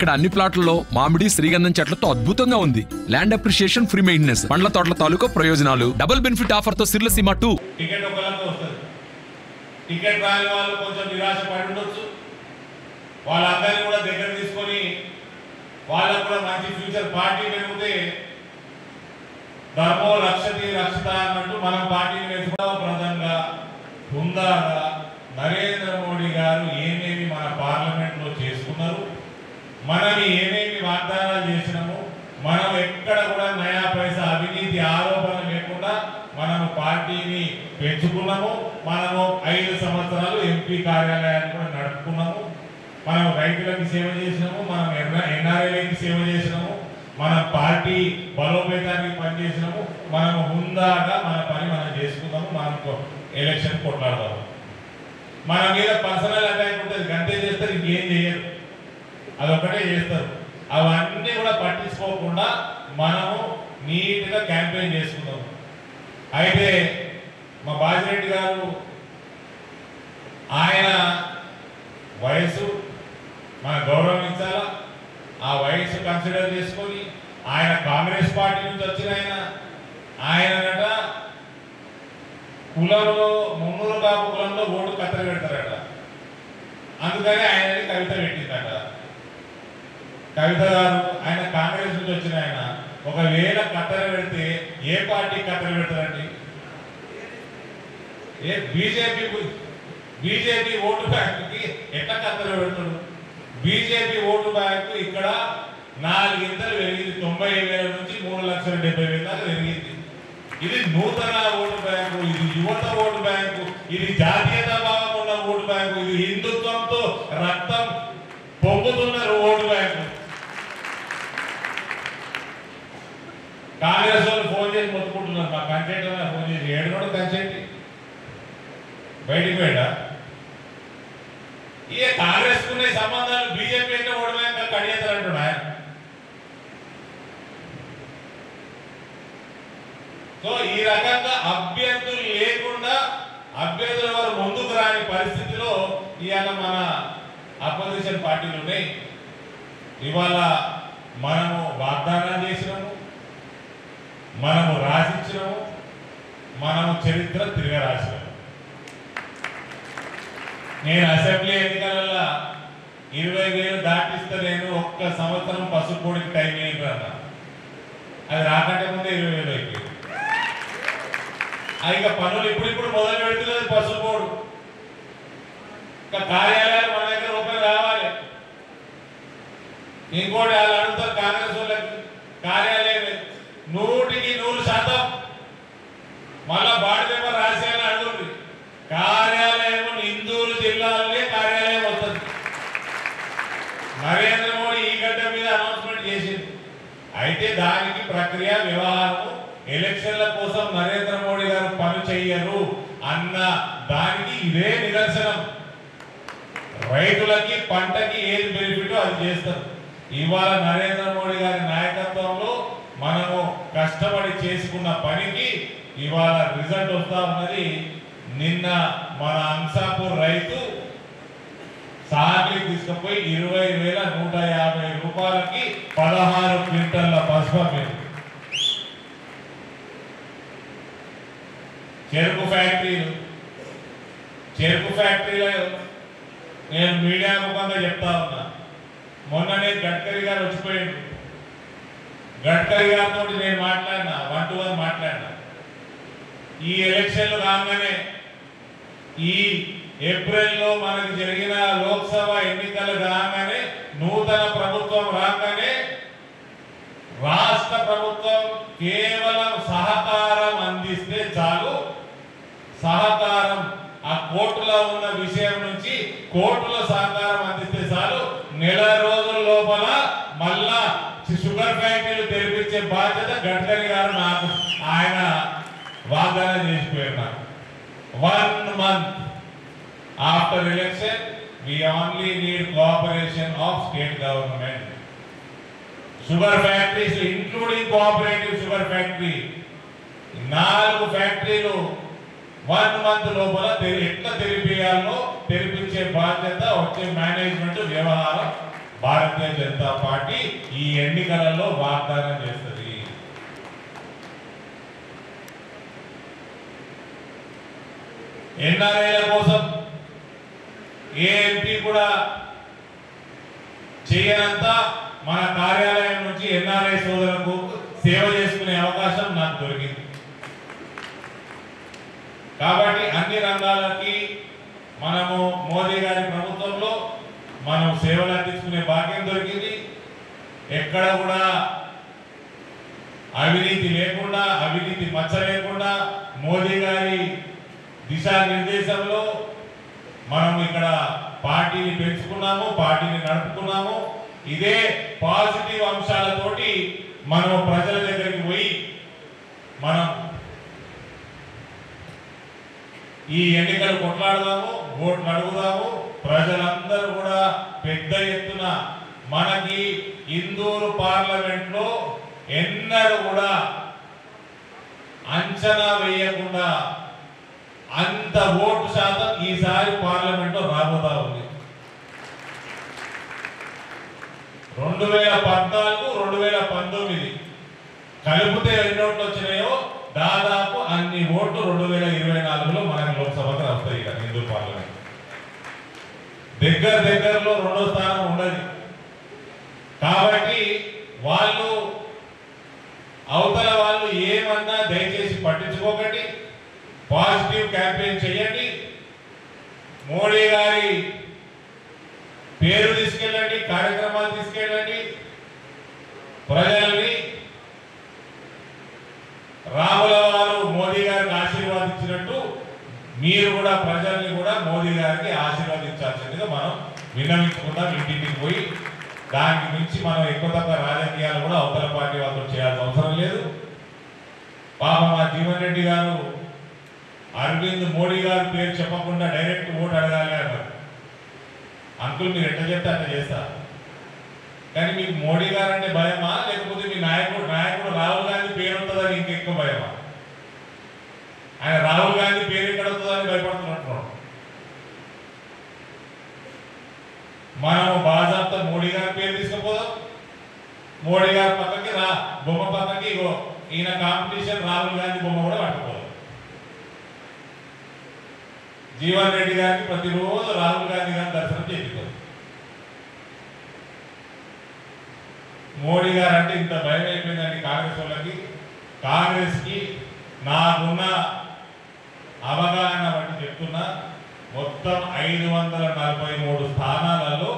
ఇక్కడ అన్ని ప్లాట్లలో మామిడి శ్రీగంధం చెట్లతో అద్భుతంగా ఉంది. ల్యాండ్ అప్రిషియేషన్, ఫ్రీ మెయింటెనెన్స్, పండ్ల తోటల తాలూకా ప్రయోజనాలు, డబుల్ బెనిఫిట్ ఆఫర్ తో సిర్లసీమ 2. టికెట్ ఒకళ్ళకి వస్తుంది. టికెట్ రాని వాళ్ళు కొంచెం నిరాశ పడి ఉండొచ్చు. వాళ్ళందరినీ కూడా దగ్గర తీసుకొని వాళ్ళకు కూడా మంచి ఫ్యూచర్ పార్టీ పెరిగితే ధర్మో రక్షతి రక్షిత అన్నట్టు మనం పార్టీని ప్రధానంగా హుందాగా నరేంద్ర మోడీ గారు ఏమేమి మన పార్లమెంట్లో చేసుకున్నారు, మనం ఏమేమి వాగ్దానాలు చేసినాము, మనం ఎక్కడ కూడా నయా పైసా అవినీతి ఆరోపణ లేకుండా మనము పార్టీని పెంచుకున్నాము. మనము 5 సంవత్సరాలు ఎంపీ కార్యాలయాన్ని కూడా నడుపుకున్నాము. మనం రైతులకు సేవ చేసినాము, మనం ఎన్ఆర్ఐలకి సేవ చేసినాము, మన పార్టీ బలోపేతానికి పనిచేసినాము. మనం హుందాగా మన పని మనం చేసుకున్నాము. మనకు ఎలక్షన్ కొట్లాడతాము. మన మీద పర్సనల్ అటాక్ ఉంటుంది, గంటే చేస్తారు, ఇంకేం చేయరు, అదొకటే చేస్తారు. అవన్నీ కూడా పట్టించుకోకుండా మనము నీట్గా క్యాంపెయిన్ చేసుకున్నాము. అయితే మా బాజిరెడ్డి గారు ఆయన వయసు మన గౌరవించాలా, ఆ వయసు కన్సిడర్ చేసుకొని ఆయన కాంగ్రెస్ పార్టీ నుంచి వచ్చిన ఆయనట కులంలో మున్నూరు కాపు కులంలో ఓటు కత్తెర పెడతారట. అందుకని ఆయనని కవిత పెట్టిందట. కవిత గారు ఆయన కాంగ్రెస్ నుంచి వచ్చిన ఆయన ఒకవేళ కత్తెర పెడితే ఏ పార్టీ కత్తెర పెడతారండి? ఏ బీజేపీ ఓటు బ్యాంకుకి ఎట్లా కత్తెర పెడతాడు? బీజేపీ ఓటు బ్యాంకు ఇక్కడ 4 ఇంతలు పెరిగింది. 90,000 నుంచి 3,70,000 దాకా పెరిగింది. ఇది నూతన ఓటు బ్యాంకు, ఇది యువత ఓటు బ్యాంకు, ఇది జాతీయత భావం ఉన్న ఓటు బ్యాంకు, ఇది హిందుత్వంతో రక్తం పొంగుతున్న ఓటు బ్యాంకు. కాంగ్రెస్ వాళ్ళు ఫోన్ చేసి మొత్తుకుంటున్నారు, మా కంటెంట్ ఫోన్ చేసి ఏడు కూడా కంటెంట్ బయటికి పోయా. ఇక కాంగ్రెస్ కున్న సంబంధాలు బీజేపీ అంటే ఓటు బ్యాంక్ కడిగేస్తారు అంటున్నా. సో ఈ రకంగా అభ్యర్థులు లేకుండా అభ్యర్థుల వారు ముందుకు రాని పరిస్థితిలో ఇవాళ మన అపోజిషన్ పార్టీలు ఉన్నాయి. ఇవాళ మనము వాగ్దానాలు చేసినాము, మనము రాసిచ్చినాము, మనము చరిత్ర తిరగరాసినాము. నేను అసెంబ్లీ ఎన్నికలలో 20,000 దాటిస్తే నేను ఒక్క సంవత్సరం పసుపు పొడికి టైం వేయగలన్నా. అది రాకంటే ముందే 20,000 అయిపోయింది. ఇక పనులు ఇప్పుడు మొదలు పెడుతున్నది పసుపు పోడు. ఇంకా కార్యాలయాలు మన దగ్గర రూపాయలు రావాలి. ఇంకోటి వాళ్ళు అడుగుతారు కాంగ్రెస్ వాళ్ళకి కార్యాలయం 100% మళ్ళా బాడీ పేపర్ రాసేయాలని అడుగుంది. కార్యాలయం ఇందూరు జిల్లాలోనే కార్యాలయం వస్తుంది. నరేంద్ర మోడీ ఈ గడ్డ మీద అనౌన్స్మెంట్ చేసింది. అయితే దానికి ప్రక్రియ వ్యవహారం ఎలక్షన్ల కోసం నరేంద్ర మోడీ గారు పని చెయ్యరు అన్న దానికి ఇదే నిదర్శనం. రైతులకి పంటకి ఏది బెనిఫిట్ అది చేస్తారు. ఇవాళ నరేంద్ర మోడీ గారి నాయకత్వంలో మనము కష్టపడి చేసుకున్న పనికి ఇవాళ రిజల్ట్ వస్తా ఉన్నది. నిన్న మన అంసాపూర్ రైతు సాగిలి తీసుకుపోయి 20,150 రూపాయలకి 16 క్వింటల్ల పసుపు మీద. చెరుకు ఫ్యాక్టరీలో నేను మీడియా ముఖంగా చెప్తా ఉన్నా. మొన్ననే గడ్కరీ గారు వచ్చిపోయాడు. గడ్కరీ గారితో నేను మాట్లాడినా, 1-to-1 మాట్లాడినా. ఈ ఎలక్షన్లు రాగానే ఈ ఏప్రిల్లో మనకు జరిగిన లోక్సభ ఎన్నికలు రాగానే నూతన ప్రభుత్వం రాగానే రాష్ట్ర ప్రభుత్వం కేవలం సహకారం అందిస్తే చాలు. సహకారం ఆ కోర్టులో ఉన్న విషయం నుంచి కోర్టుల సహకారం అందిస్తే చాలు. నెల రోజుల లోపల మళ్ళా షుగర్ ఫ్యాక్టరీలు తెరిపించే బాధ్యత గడ్కరీ గారు నాకు ఆయన వాగ్దానం చేసిపోయారు. 1 month after election we only need cooperation of state government. Sugar factories including cooperative sugar factory 4 ఫ్యాక్టరీలు 1 month లోపల ఎట్లా తెరిపించాలో తెరిపించే బాధ్యత వచ్చే మేనేజ్మెంట్ వ్యవహారం భారతీయ జనతా పార్టీ ఈ ఎన్నికలలో వాగ్దానం చేస్తుంది. ఎన్ఆర్ఐల కోసం ఏ ఎంపీ కూడా చేయనంత మన కార్యాలయం నుంచి ఎన్ఆర్ఐ సోదరులకు సేవ చేసుకునే అవకాశం నాకు దొరికింది. కాబట్టి అన్ని రంగాలకి మనము మోదీ గారి ప్రభుత్వంలో మనం సేవలు అందించుకునే భాగ్యం దొరికింది. ఎక్కడ కూడా అవినీతి లేకుండా, అవినీతి మచ్చ లేకుండా మోదీ గారి దిశానిర్దేశంలో మనం ఇక్కడ పార్టీని పెంచుకున్నాము, పార్టీని నడుపుకున్నాము. ఇదే పాజిటివ్ అంశాలతోటి మనం ప్రజల దగ్గరికి పోయి మనం ఈ ఎన్నికలు కొట్లాడదాము, ఓట్లు అడుగుదాము. ప్రజలందరూ కూడా పెద్ద ఎత్తున మనకి ఇందూరు పార్లమెంట్లో ఎన్నడూ కూడా అంచనా వేయకుండా అంత ఓటు శాతం ఈసారి పార్లమెంట్లో రాబోతా ఉంది. 2014, 2019 కలిపితే ఎన్ని ఓట్లు వచ్చినాయో దాదాపు అన్ని ఓట్లు 2024లో మనకి లోక్సభకు వస్తాయి. ఇక హిందూ పార్లమెంట్ దగ్గరలో రెండో స్థానం ఉండదు. కాబట్టి వాళ్ళు అవతల వాళ్ళు ఏమన్నా దయచేసి పట్టించుకోకండి, పాజిటివ్ క్యాంపెయిన్ చేయండి, మోడీ గారి పేరు తీసుకెళ్ళండి, కార్యక్రమాలు తీసుకెళ్ళండి, ప్రజల్ని రాముల వారు మోదీ గారికి ఆశీర్వాదించినట్టు మీరు కూడా ప్రజల్ని కూడా మోదీ గారికి ఆశీర్వదించాల్సిందిగా మనం విన్నవించుకుందాం. ఇంటికి పోయి దానికి మించి మనం ఎక్కువ తక్కువ రాజకీయాలు కూడా అవతల పార్టీ వాళ్ళతో చేయాల్సిన అవసరం లేదు. పాప మా జీవన్ రెడ్డి గారు అరవింద్ మోడీ గారి పేరు చెప్పకుండా డైరెక్ట్ ఓటు అడగాలి అన్నారు. అంకుల్ మీరు ఎట్లా చెప్తే అట్లా చేస్తా, కానీ మీకు మోడీ గారు అంటే భయమా, లేకపోతే మీ నాయకుడు రాహుల్ గాంధీ పేరు వస్తుందని ఇంకెక్కువ భయమా? ఆయన రాహుల్ గాంధీ పేరు ఎక్కడ వస్తుందని భయపడుతున్నట్టున్నాడు. మనం బాజాబ్తా మోడీ గారి పేరు తీసుకుపోదాం. మోడీ గారి పక్కకి బొమ్మ పక్కకి ఇగో ఈయన కాంపిటీషన్ రాహుల్ గాంధీ బొమ్మ కూడా పట్టుకోవాలి. జీవన్ రెడ్డి గారికి ప్రతిరోజు రాహుల్ గాంధీ గారి దర్శనం చేయించారు. మోడీ గారు అంటే ఇంత భయం అయిపోయిందండి కాంగ్రెస్ వాళ్ళకి. కాంగ్రెస్కి నాకున్న అవగాహన బట్టి చెప్తున్నా, మొత్తం 543 స్థానాలలో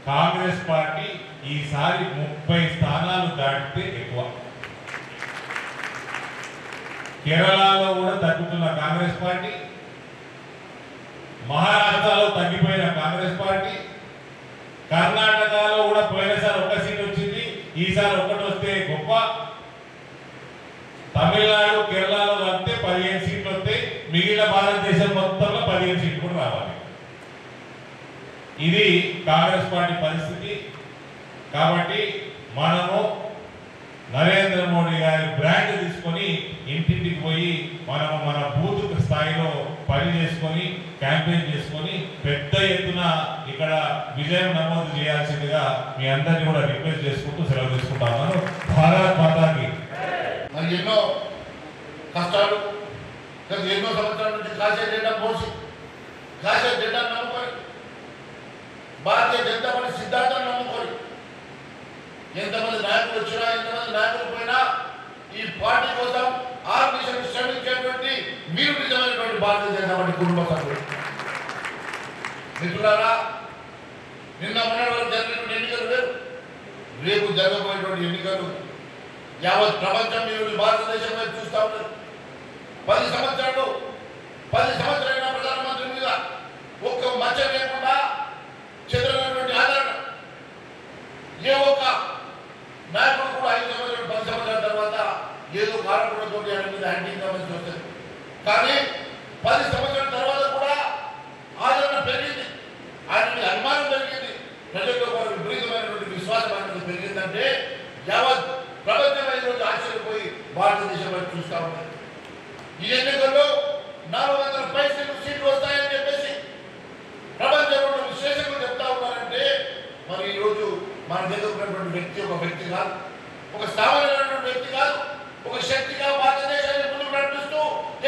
కాంగ్రెస్ పార్టీ ఈసారి 30 స్థానాలు దాటితే ఎక్కువ. కేరళలో కూడా తగ్గుతున్న కాంగ్రెస్ పార్టీ, మహారాష్ట్రలో తగ్గిపోయిన కాంగ్రెస్ పార్టీ, కర్ణాటకలో కూడా పోయినసారి 1 సీట్ వచ్చింది, ఈసారి 1 వస్తే గొప్ప. తమిళనాడు, కేరళలో వస్తే 15 సీట్లు వస్తాయి. మిగిలిన భారతదేశం మొత్తంలో 15 సీట్లు కూడా రావాలి. ఇది కాంగ్రెస్ పార్టీ పరిస్థితి. కాబట్టి మనము నరేంద్ర మోడీ గారి బ్రాండ్ తీసుకొని ఇంటింటికి పోయి మనము మన బూత్ స్థాయిలో పని చేసుకొని క్యాంపెయిన్ చేసుకొని పెద్ద ఎత్తున ఇక్కడ విజయం నమోదు చేయాల్సిందిగా మీ అందరినీ కూడా రిక్వెస్ట్ చేసుకుంటూ సెలవు తీసుకుంటాను. భారత్ మాతాకి. మరి ఎన్నో కష్టాలు, ఎన్నో సంవత్సరాల నుంచి కాశీ జెండా మోసి కాశీ జెండా నమ్ముకొని భారతీయ జనతా పార్టీ సిద్ధాంతాన్ని నమ్ముకొని ఎంతమంది నాయకులు వచ్చినా, ఎంతమంది నాయకులు పోయినా ఈ పార్టీ కోసం ఆర్మిషన్ శ్రమించేటువంటి మీరు నిజమైనటువంటి భారతీయ జనతా పార్టీ కుటుంబ సభ్యులు. మిత్రులారా, నిన్న మొన్నటి వరకు జరిగినటువంటి ఎన్నికలు వేరు, రేపు జరగబోయేటువంటి ఎన్నికలు యావత్ ప్రపంచం మీరు భారతదేశం వైపు చూస్తూ ఉన్నారు. 10 సంవత్సరాలు 10 సంవత్సరాలైన ప్రధానమంత్రి మీద ఒక్క మచ్చ లేకుండా చెదరనటువంటి ఆదరణ, ఏ ఒక్క నాయకుడు కూడా 5 సంవత్సరాలు 10 సంవత్సరాల తర్వాత ఏదో కారణంతో ఆయన మీద హ్యాండింగ్ కావాల్సి వస్తుంది. కానీ 10 సంవత్సరాల తర్వాత కూడా ఆదరణ పెరిగింది, ఆయన మీద అనుమానం పెరిగింది, ప్రజల్లో వారు విపరీతమైనటువంటి విశ్వాసం అనేది పెరిగిందంటే యావత్ ప్రపంచం ఈరోజు ఆశ్చర్యపోయి భారతదేశం వైపు చూస్తూ ఉన్నారు. ఈ ఎన్నికల్లో 400 పైసలు సీట్లు వస్తాయని చెప్పేసి ప్రపంచంలో విశ్లేషకులు చెప్తా ఉన్నారంటే మరి ఈరోజు మన దగ్గర ఉన్నటువంటి వ్యక్తి ఒక వ్యక్తి కాదు, ఒక స్థావరమైనటువంటి వ్యక్తి కాదు, ఒక శక్తిగా భారతదేశాన్ని ముందుకు నడిపిస్తూ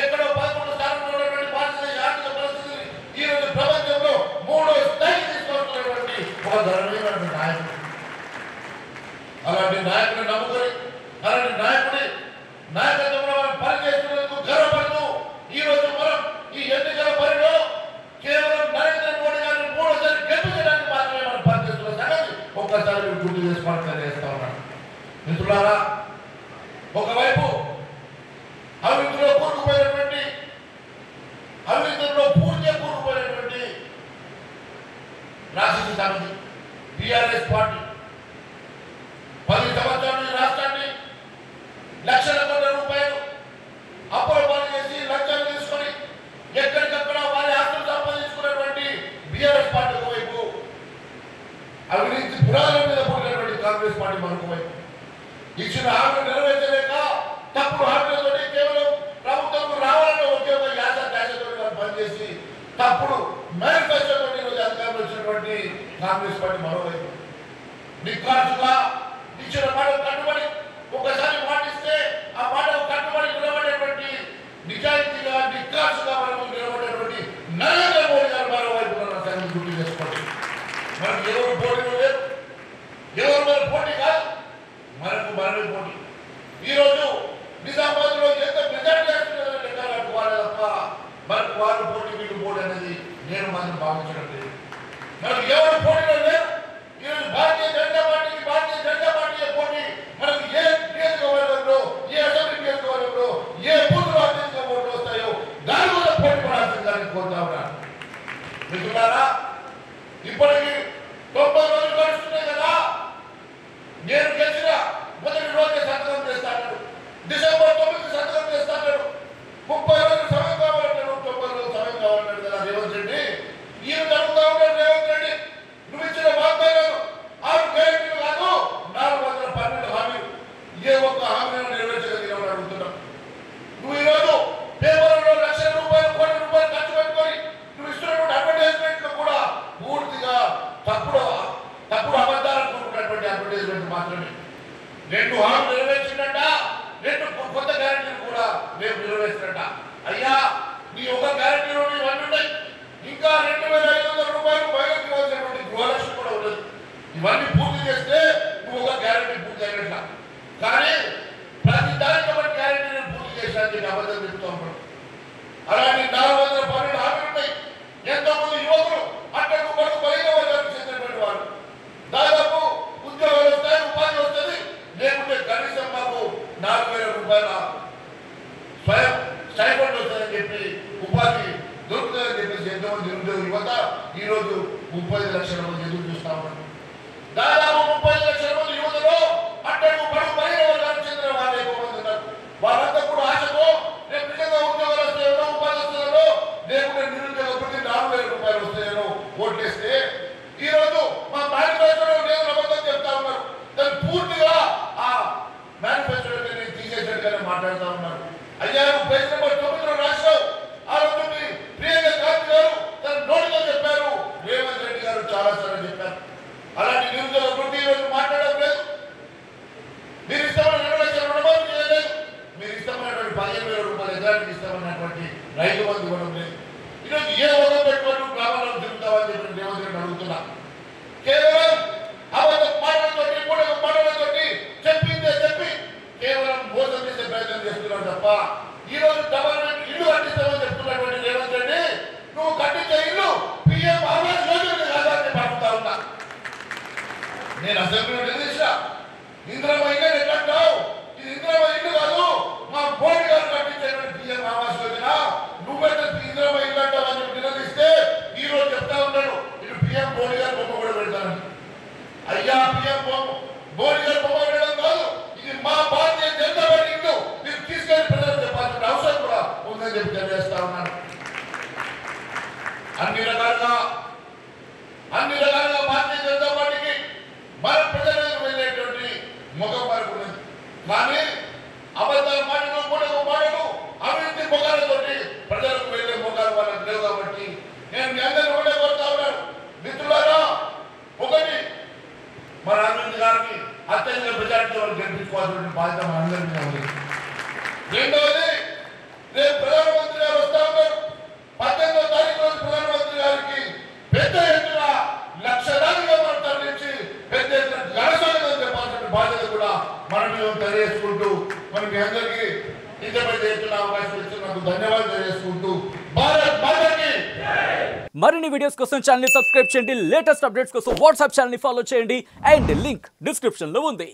ఎక్కడో 11 స్థానంలో ఉన్నటువంటి భారతదేశ ఆర్థిక పరిస్థితిని ఈ రోజు ప్రపంచంలో 3వ స్థాయికి తీసుకొస్తున్నటువంటి ఒక ధనమైనటువంటి నాయకుడు. అలాంటి నాయకుడిని నమ్ముకొని అలాంటి నాయకుడి నాయకత్వంలో మనం పనిచేస్తున్నందుకు గర్వపడుతూ ఈ రోజు మనం ఈ ఎన్నికల పనిలో కేవలం నరేంద్ర మోడీ గారిని 3వసారి గెలిపించడానికి మాత్రమే మనం పనిచేస్తున్న సంగతి ఒక్కసారి మీరు గుర్తు చేసుకోవడం తెలియజేస్తా ఉన్నాను. మిత్రులారా, ఒకవైపు అవినీతిలో కూరుకుపోయినటువంటి పూర్తిగా కూరుకుపోయినటువంటి రాష్ట్ర సమితి టిఆర్ఎస్ పార్టీ 10 సంవత్సరాలు ఈ రాష్ట్రాన్ని లక్షల కోట్ల రూపాయలు అప్పుల పాలు చేసి లంచాలు తీసుకొని ఎక్కడికక్కడ వారి ఆస్తులు సంపాదించుకున్నటువంటి బీఆర్ఎస్ పార్టీ ఒకవైపు, అవినీతి పురాణాల మీద పుట్టినటువంటి కాంగ్రెస్ పార్టీ మరొక వైపు, ఇచ్చిన హామీలు నెరవేర్చలేక తప్పుడు హామీలతో కేవలం ప్రభుత్వం రావాలన్న ఒకే ఒక యాసతో పనిచేసి తప్పుడు మేనిఫెస్టోతో ఈరోజు అధికారంలో వచ్చినటువంటి కాంగ్రెస్ పార్టీ మరోవైపు నిఖార్సుగా ఇచ్చిన మాటకు కట్టుబడి ఒకసారి మాటిస్తే ఆ మాటకు కట్టుబడి నిలబడేటువంటి నిజాయితీగా నిఖార్సుగా మనము నిలబడేటువంటి నరేంద్ర మోడీ గారు మరోవైపు సంగతి గుర్తు చేసుకోండి. మనకు ఎవరు పోటీలు లేరు, ఎవరు మన పోటీ కాదు, మనకు మనమే పోటీ. ఈరోజు నిజామాబాద్ లో ఎంత మెజార్టీ లెక్కలకు వాళ్ళ తప్ప మనకు వాళ్ళు పోటీ వీళ్ళు పోటీ అనేది నేను మాత్రం భావించడం లేదు. మనకు ఎవరు పోటీలో లేరు. ఈరోజు భారతీయ జనతా పార్టీ పోటీ మనకు ఏ నియోజకవర్గంలో, ఏ అసెంబ్లీ నియోజకవర్గంలో ఏ బూత్లో అత్యధిక ఓట్లు వస్తాయో దాని వల్ల పోటీ పడాల్సిందని కోరుతా ఉన్నాను. మిత్రులారా, ఇప్పటికీ 90 రోజులు గడుస్తున్నాయి కదా. నేను గెలిచిన మొదటి రోజే సంతకం చేస్తాను, డిసెంబర్ 9కి సంతకం చేస్తాను, 30 రోజులు సమయం కావాలంటాడు, 90 రోజులు సమయం కావాలంటాడు కదా రేవంత్ రెడ్డి. ఈ రోజు అడుగుతా ఉంటాడు రేవంత్ రెడ్డి, నువ్వు ఇచ్చిన వాగ్దానాలు 6 గ్యారెంటీలు కాదు 412 హామీలు, ఏ ఒక్క హామీలను నెరవేర్చగలిగిన అడుగుతున్నావు. నువ్వు ఈరోజు పేపర్లో లక్షల రూపాయలు, కోట్ల రూపాయలు ఖర్చు పెట్టుకొని నువ్వు ఇస్తున్నటువంటి అడ్వర్టైజ్మెంట్లు కూడా పూర్తిగా తప్పుడు అబద్ధాలకు కూడుకున్నటువంటి అడ్వర్టైజ్మెంట్ మాత్రమే. 2 హామీలు నెరవేర్చిందట, 2 కొత్త గ్యారెంటీలు కూడా రేపు నెరవేర్చినట్ట. అయ్యా, నీ ఒక గ్యారెంటీలో ఇవన్నీ ఉన్నాయి, ఇంకా 2500 రూపాయలు బయటకు ఇవ్వాల్సినటువంటి గృహలక్ష్మి కూడా ఉండదు. ఇవన్నీ పూర్తి చేస్తే నువ్వు ఒక గ్యారెంటీ పూర్తి అయినట్ల. కానీ ప్రతి దానికి ఒక గ్యారెంటీని పూర్తి చేసినట్టు అబద్ధం చెప్తూ ఉంటాడు. అలాంటి 412 హామీలు ఉన్నాయి. ఎంతో మంది యువకులు అట్టకు పడుకు బలైన వర్గానికి చెందినటువంటి వారు దాదాపు ఉద్యోగాలు వస్తాయి, ఉపాధి వస్తుంది, లేకుంటే కనీసం మాకు 4000 రూపాయల స్వయం స్టైఫండ్ వస్తుందని చెప్పి ఉపాధి దొరుకుతుందని చెప్పేసి ఎంతోమంది నిరుద్యోగ యువత ఈరోజు 35 లక్షల మంది ఎదురు చూస్తా ఉన్నారు. దాదాపు 35 లక్షల మంది యువతలో అట్టకు పడుకు బలైన వర్గానికి చెందిన వాళ్ళు ఎక్కువ మంది ఉన్నారు. వాళ్ళంతా కూడా ఆశతో రేపు నిజంగా ఉద్యోగాలు వస్తాయో, ఉపాధి వస్తుందో, లేకుంటే నిరుద్యోగ ప్రతి 4000 రూపాయలు వస్తాయో ఓట్లేస్తే ఈరోజు మా మేనిఫెస్టోలో నేను అబద్ధం చెప్తా ఉన్నారు. దాన్ని పూర్తిగా ఆ మేనిఫెస్టోలో తీసేసినట్టుగానే మాట్లాడుతూ ఉన్నారు. అయ్యా, నువ్వు పేజ్ నెంబర్ 9లో రాశావు. ఆ రోజు మీ ప్రియాంక గాంధీ గారు తన నోటితో చెప్పారు, రేవంత్ రెడ్డి గారు చాలా సార్లు చెప్పారు. అలాంటి నిరుద్యోగ వృత్తి ఈరోజు మాట్లాడడం లేదు. మీరు ఇష్టమైన 2 లక్షల రుణమాఫీ చేయలేదు. మీరు ఇష్టమైనటువంటి 15,000 రూపాయలు ఎకరానికి ఇష్టమైనటువంటి రైతు బంధు ఇవ్వడం లేదు. ఈరోజు ఏ వర్గం పెట్టుకొని గ్రామాల్లో తిరుగుతావని చెప్పి రేవంత్ రెడ్డి అడుగుతున్నా. కేవలం అబద్ధ మాటలతోటి, మూడవ మాటలతోటి చెప్పి కేవలం మోసం చేసే ప్రయత్నం చేస్తున్నాడు తప్ప ఈరోజు డబల్ ఇల్లు కట్టిస్తామని చెప్తున్నటువంటి రేవంత్ రెడ్డి, నువ్వు కట్టించే ఇల్లు పిఎం ఆవాస్ యోజన కాదని అడుగుతా ఉన్నా. నేను అసెంబ్లీలో నిలదీసా, ఇందిరమ్మ ఇల్లు ఎట్లంటావు? ఇది ఇందిరమ్మ ఇల్లు కాదు, మా మోడీ గారు కట్టించేటువంటి పిఎం ఆవాస్ యోజన. నువ్వైతే ఇందిరమ్మ ఇల్లు అంటావు అని నిలదీస్తే ఈ రోజు చెప్తా ఉన్నాడు ఇది పిఎం మోడీ గారు బొమ్మ కూడా పెడతానని. అయ్యా, పిఎం మోడీ గారు బొమ్మ పెట్టడం కాదు, ఇది మా భారతీయ జనతా పార్టీ ఇల్లు, మీరు తీసుకెళ్లి ప్రజలకు చెప్పాల్సిన అవసరం కూడా ఉందని చెప్పి తెలియజేస్తా ఉన్నాను. అన్ని రకాలుగా భారతీయ జనతా పార్టీకి మన ప్రజలకు వెళ్ళేటువంటి ముఖం వరకు ఉన్నది. కానీ అబద్ధాల మాటలు, మూడవ మాటలు, అవినీతి ముఖాలతోటి ప్రజలకు వెళ్ళే ముఖాలు వాళ్ళకి లేవు. కాబట్టి నేను మీ అందరినీ ఒకటే కోరుతా ఉన్నాను, మిత్రులారా, ఒకటి మన అత్యధిక మెజార్టీ వాళ్ళు గెలిపించుకోవాల్సిన బాధ్యత మనందరి మీద ఉంది. రెండవది, రేపు ప్రధానమంత్రి గారు వస్తా ఉన్నారు. 18వ తారీఖు రోజు ప్రధానమంత్రి గారికి పెద్ద ఎత్తున లక్షలాదిగా మనం తరలించి పెద్ద ఎత్తున ఘనస్వాగతం చెప్పాల్సిన బాధ్యత కూడా మనం తెలియజేసుకుంటూ మనం మీ అందరికీ ఇంత పెద్ద ఎత్తున అవకాశం ఇచ్చినందుకు ధన్యవాదాలు తెలియజేసుకుంటూ భారత్ మాతాకి. మరిన్ని వీడియోస్ కోసం ఛానల్ ని సబ్స్క్రైబ్ చేయండి. లేటెస్ట్ అప్డేట్స్ కోసం వాట్సాప్ ఛానల్ ని ఫాలో చేయండి. అండ్ లింక్ డిస్క్రిప్షన్ లో ఉంది.